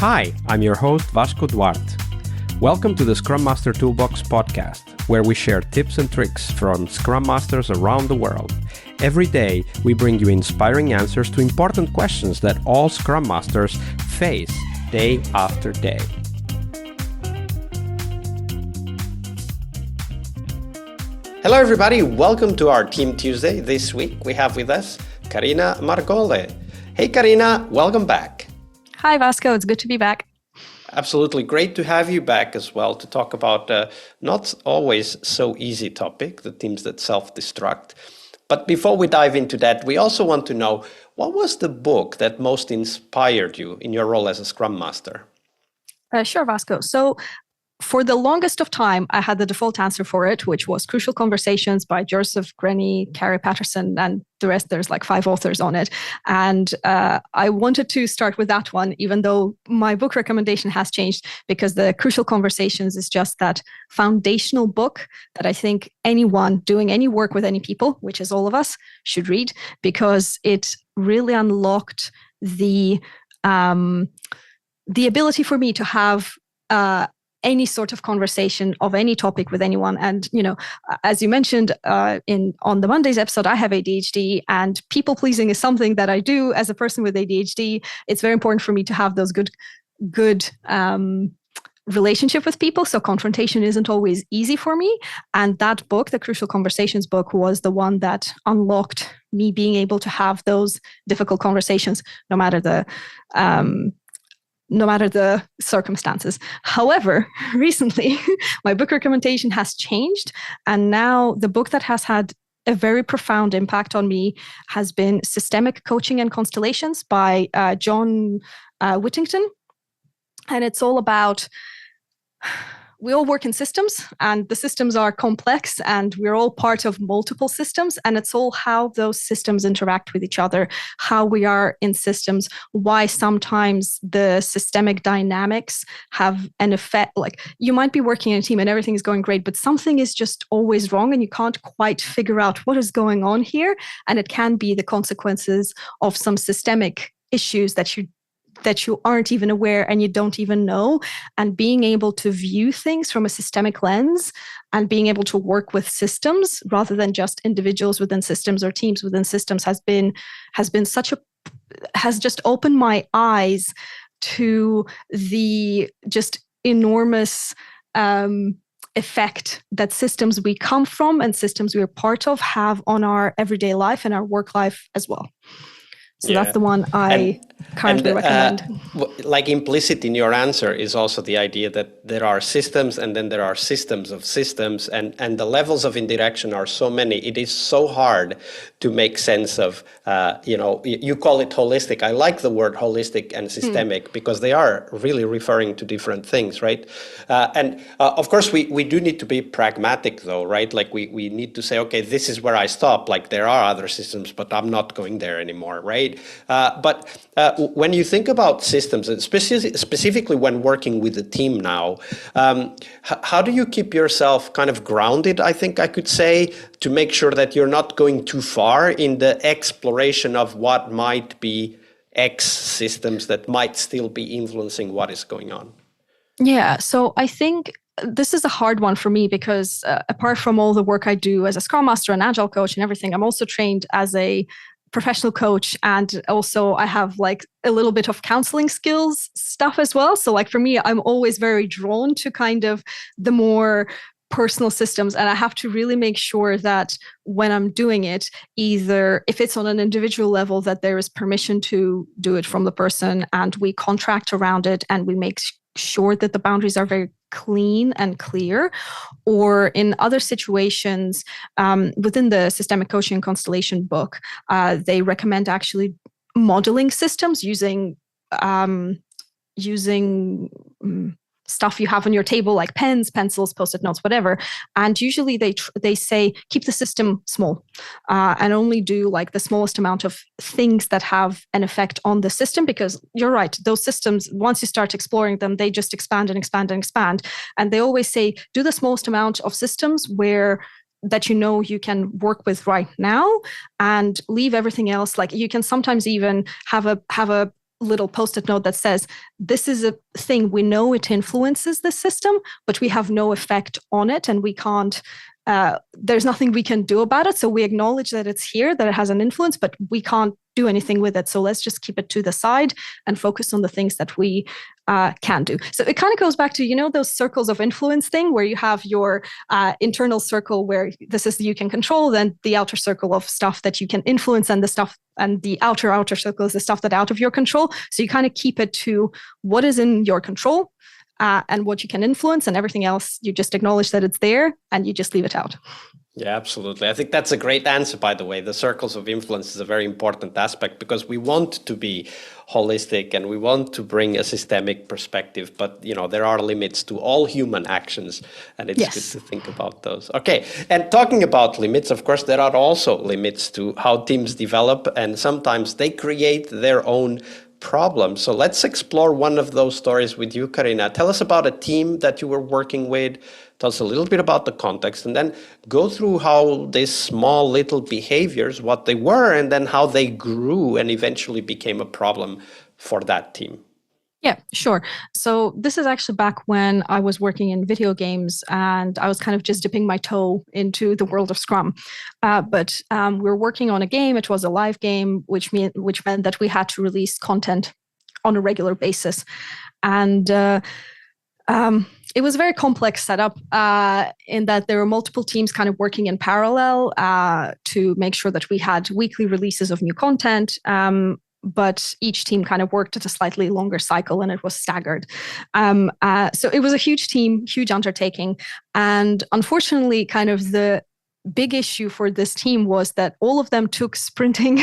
Hi, I'm your host Vasco Duarte. Welcome to the Scrum Master Toolbox podcast, where we share tips and tricks from Scrum Masters around the world. Every day, we bring you inspiring answers to important questions that all Scrum Masters face day after day. Hello everybody, welcome to our Team Tuesday. This week we have with us Karina Margole. Hey Karina, welcome back. Hi Vasco, it's good to be back. Absolutely great to have you back as well to talk about not always so easy topic, the teams that self-destruct. But before we dive into that, we also want to know, what was the book that most inspired you in your role as a Scrum Master? Sure, Vasco. So for the longest of time, I had the default answer for it, which was Crucial Conversations by Joseph Grenny, Carrie Patterson, and the rest. There's like 5 authors on it. And I wanted to start with that one, even though my book recommendation has changed, because the Crucial Conversations is just that foundational book that I think anyone doing any work with any people, which is all of us, should read, because it really unlocked the ability for me to have any sort of conversation of any topic with anyone. And, you know, as you mentioned on the Monday's episode, I have ADHD, and people pleasing is something that I do as a person with ADHD. It's very important for me to have those good relationship with people. So confrontation isn't always easy for me. And that book, the Crucial Conversations book, was the one that unlocked me being able to have those difficult conversations, no matter the circumstances. However, recently, my book recommendation has changed. And now the book that has had a very profound impact on me has been Systemic Coaching and Constellations by John Whittington. And it's all about, we all work in systems, and the systems are complex, and we're all part of multiple systems. And it's all how those systems interact with each other, how we are in systems, why sometimes the systemic dynamics have an effect. Like, you might be working in a team and everything is going great, but something is just always wrong and you can't quite figure out what is going on here. And it can be the consequences of some systemic issues that you aren't even aware and you don't even know. And being able to view things from a systemic lens and being able to work with systems rather than just individuals within systems or teams within systems has just opened my eyes to the just enormous effect that systems we come from and systems we are part of have on our everyday life and our work life as well. So that's the one I currently recommend. Like implicit in your answer is also the idea that there are systems and then there are systems of systems, and the levels of interaction are so many. It is so hard to make sense of, you call it holistic. I like the word holistic and systemic because they are really referring to different things, right? And of course, we do need to be pragmatic though, right? Like we need to say, okay, this is where I stop. Like there are other systems, but I'm not going there anymore, right? But when you think about systems, specifically when working with a team now, how do you keep yourself kind of grounded, I think I could say, to make sure that you're not going too far in the exploration of what might be X systems that might still be influencing what is going on? Yeah, so I think this is a hard one for me because apart from all the work I do as a Scrum Master and Agile coach and everything, I'm also trained as a professional coach, and also I have like a little bit of counseling skills stuff as well. So like for me, I'm always very drawn to kind of the more personal systems, and I have to really make sure that when I'm doing it, either if it's on an individual level, that there is permission to do it from the person and we contract around it and we make sure that the boundaries are very clean and clear, or in other situations, within the Systemic Coaching and Constellation book, they recommend actually modeling systems using stuff you have on your table, like pens, pencils, post-it notes, whatever. And usually they say, keep the system small and only do like the smallest amount of things that have an effect on the system, because you're right, those systems, once you start exploring them, they just expand and expand and expand. And they always say, do the smallest amount of systems that you know you can work with right now, and leave everything else. Like you can sometimes even have a little post-it note that says, this is a thing, we know it influences the system, but we have no effect on it, and we can't, there's nothing we can do about it. So we acknowledge that it's here, that it has an influence, but we can't do anything with it. So let's just keep it to the side and focus on the things that we can do. So it kind of goes back to, those circles of influence thing, where you have your internal circle where this is you can control, then the outer circle of stuff that you can influence, and the outer circle is the stuff that out of your control. So you kind of keep it to what is in your control and what you can influence, and everything else, you just acknowledge that it's there and you just leave it out. Yeah, absolutely. I think that's a great answer, by the way. The circles of influence is a very important aspect, because we want to be holistic and we want to bring a systemic perspective, but there are limits to all human actions, and it's good to think about those. Okay, and talking about limits, of course, there are also limits to how teams develop, and sometimes they create their own problems. So let's explore one of those stories with you, Karina. Tell us about a team that you were working with. Tell us a little bit about the context, and then go through how these small little behaviors, what they were, and then how they grew and eventually became a problem for that team. Yeah, sure. So this is actually back when I was working in video games, and I was kind of just dipping my toe into the world of Scrum. But we were working on a game. It was a live game, which meant that we had to release content on a regular basis. And it was a very complex setup in that there were multiple teams kind of working in parallel to make sure that we had weekly releases of new content. But each team kind of worked at a slightly longer cycle, and it was staggered. So it was a huge team, huge undertaking. And unfortunately, kind of the big issue for this team was that all of them took sprinting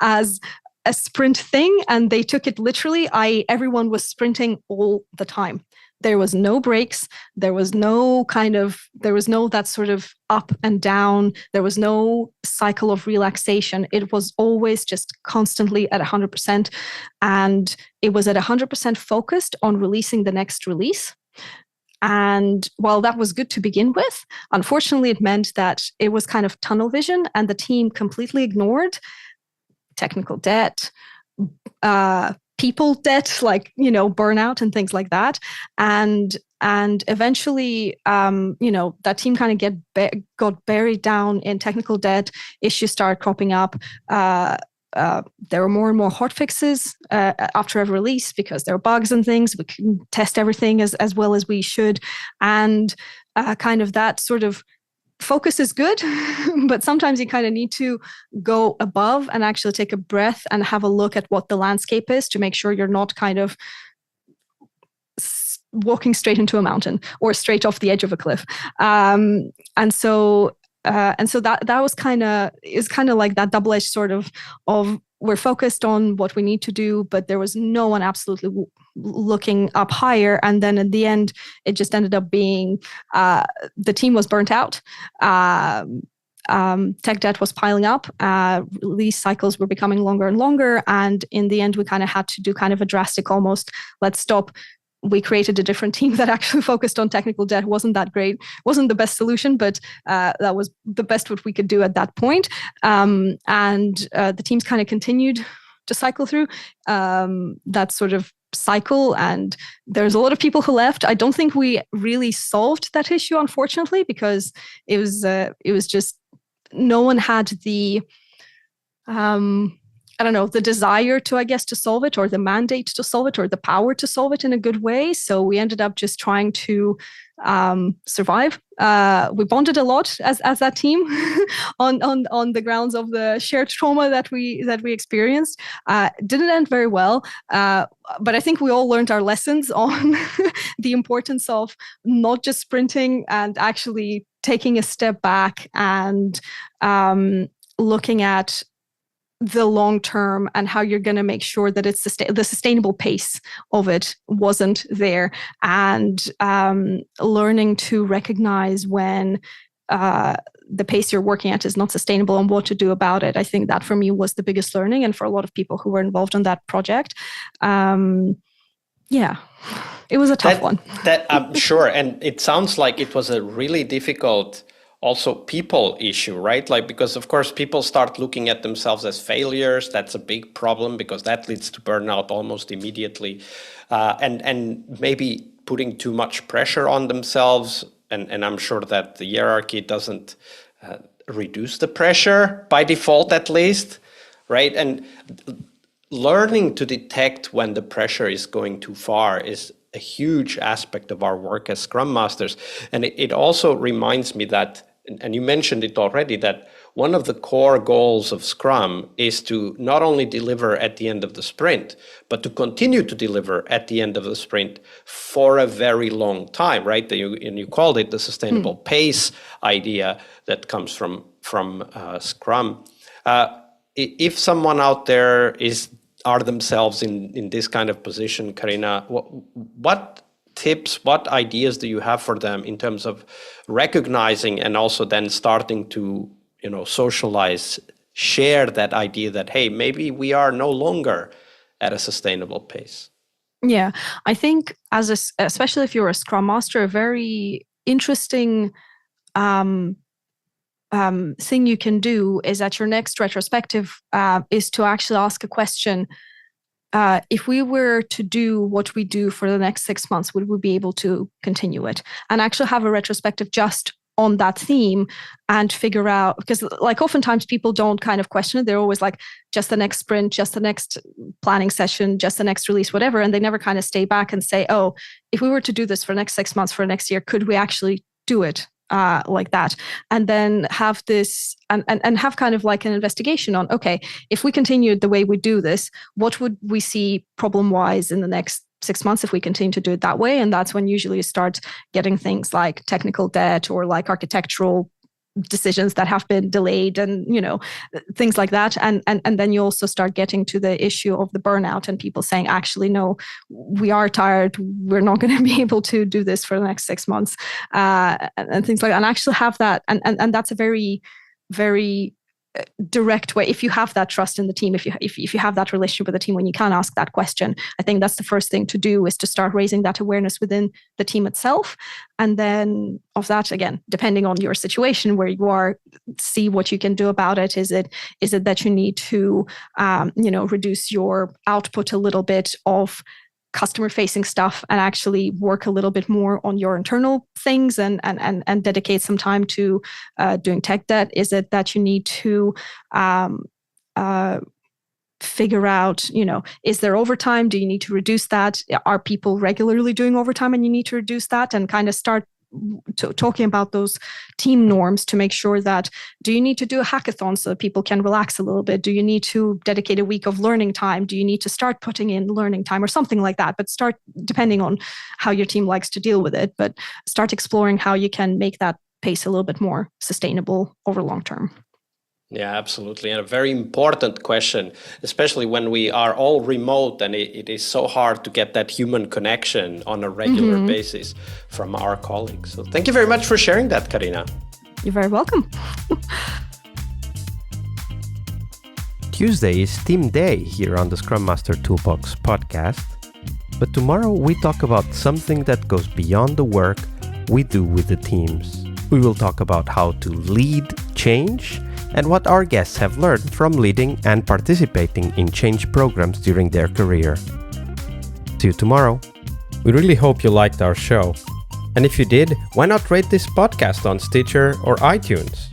as a sprint thing, and they took it literally. Everyone was sprinting all the time. There was no breaks. There was no that sort of up and down. There was no cycle of relaxation. It was always just constantly at 100%. And it was at 100% focused on releasing the next release. And while that was good to begin with, unfortunately, it meant that it was kind of tunnel vision, and the team completely ignored technical debt, people debt, like, burnout and things like that. And eventually, that team kind of got buried down in technical debt. Issues started cropping up. There were more and more hot fixes after every release, because there were bugs and things. We couldn't test everything as well as we should. And kind of that sort of focus is good, but sometimes you kind of need to go above and actually take a breath and have a look at what the landscape is, to make sure you're not kind of walking straight into a mountain or straight off the edge of a cliff. And so that was kind of like that double-edged sort of we're focused on what we need to do, but there was no one absolutely looking up higher. And then at the end, it just ended up being the team was burnt out. Tech debt was piling up. Release cycles were becoming longer and longer. And in the end, we kind of had to do kind of a drastic almost, let's stop. We created a different team that actually focused on technical debt. Wasn't that great? Wasn't the best solution, but that was the best what we could do at that point. And the teams kind of continued to cycle through that sort of cycle. And there's a lot of people who left. I don't think we really solved that issue, unfortunately, because it was just no one had the the desire to solve it, or the mandate to solve it, or the power to solve it in a good way. So we ended up just trying to survive. We bonded a lot as that team on the grounds of the shared trauma that we experienced. Didn't end very well, but I think we all learned our lessons on the importance of not just sprinting, and actually taking a step back and looking at the long term, and how you're going to make sure that it's the sustainable pace of it wasn't there, and learning to recognize when the pace you're working at is not sustainable and what to do about it. I think that for me was the biggest learning, and for a lot of people who were involved in that project. It was a tough one. That I'm sure. And it sounds like it was a really difficult also people issue, right? Like, because of course people start looking at themselves as failures. That's a big problem because that leads to burnout almost immediately. And maybe putting too much pressure on themselves. And I'm sure that the hierarchy doesn't reduce the pressure by default, at least, right? And learning to detect when the pressure is going too far is a huge aspect of our work as Scrum Masters. And it also reminds me that, and you mentioned it already, that one of the core goals of Scrum is to not only deliver at the end of the sprint, but to continue to deliver at the end of the sprint for a very long time, right? And you called it the sustainable pace idea that comes from Scrum. If someone out there are themselves in this kind of position, Karina, what tips, what ideas do you have for them in terms of recognizing and also then starting to, socialize, share that idea that, hey, maybe we are no longer at a sustainable pace? Yeah, I think especially if you're a Scrum Master, a very interesting thing you can do is at your next retrospective is to actually ask a question. If we were to do what we do for the next 6 months, would we be able to continue it? And actually have a retrospective just on that theme and figure out, because like oftentimes people don't kind of question it. They're always like, just the next sprint, just the next planning session, just the next release, whatever. And they never kind of stay back and say, oh, if we were to do this for the next 6 months, for next year, could we actually do it? Like that, and then have this and have kind of like an investigation on, okay, if we continued the way we do this, what would we see problem-wise in the next 6 months if we continue to do it that way? And that's when usually you start getting things like technical debt or like architectural decisions that have been delayed and things like that, and then you also start getting to the issue of the burnout and people saying, actually no, we are tired, we're not going to be able to do this for the next 6 months, and things like that. And actually have that, and that's a very, very direct way. If you have that trust in the team, if you have that relationship with the team when you can ask that question, I think that's the first thing to do, is to start raising that awareness within the team itself. And then of that, again, depending on your situation where you are, see what you can do about it. Is it that you need to reduce your output a little bit of customer facing stuff and actually work a little bit more on your internal things and dedicate some time to doing tech debt? Is it that you need to figure out, is there overtime? Do you need to reduce that? Are people regularly doing overtime and you need to reduce that? And kind of start talking about those team norms to make sure that, do you need to do a hackathon so that people can relax a little bit? Do you need to dedicate a week of learning time? Do you need to start putting in learning time or something like that? But start, depending on how your team likes to deal with it, but start exploring how you can make that pace a little bit more sustainable over long term. Yeah, absolutely. And a very important question, especially when we are all remote and it is so hard to get that human connection on a regular basis from our colleagues. So thank you very much for sharing that, Karina. You're very welcome. Tuesday is Team Day here on the Scrum Master Toolbox podcast. But tomorrow we talk about something that goes beyond the work we do with the teams. We will talk about how to lead change and what our guests have learned from leading and participating in change programs during their career. See you tomorrow. We really hope you liked our show. And if you did, why not rate this podcast on Stitcher or iTunes?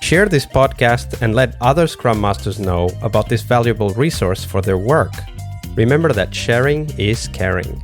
Share this podcast and let other Scrum Masters know about this valuable resource for their work. Remember that sharing is caring.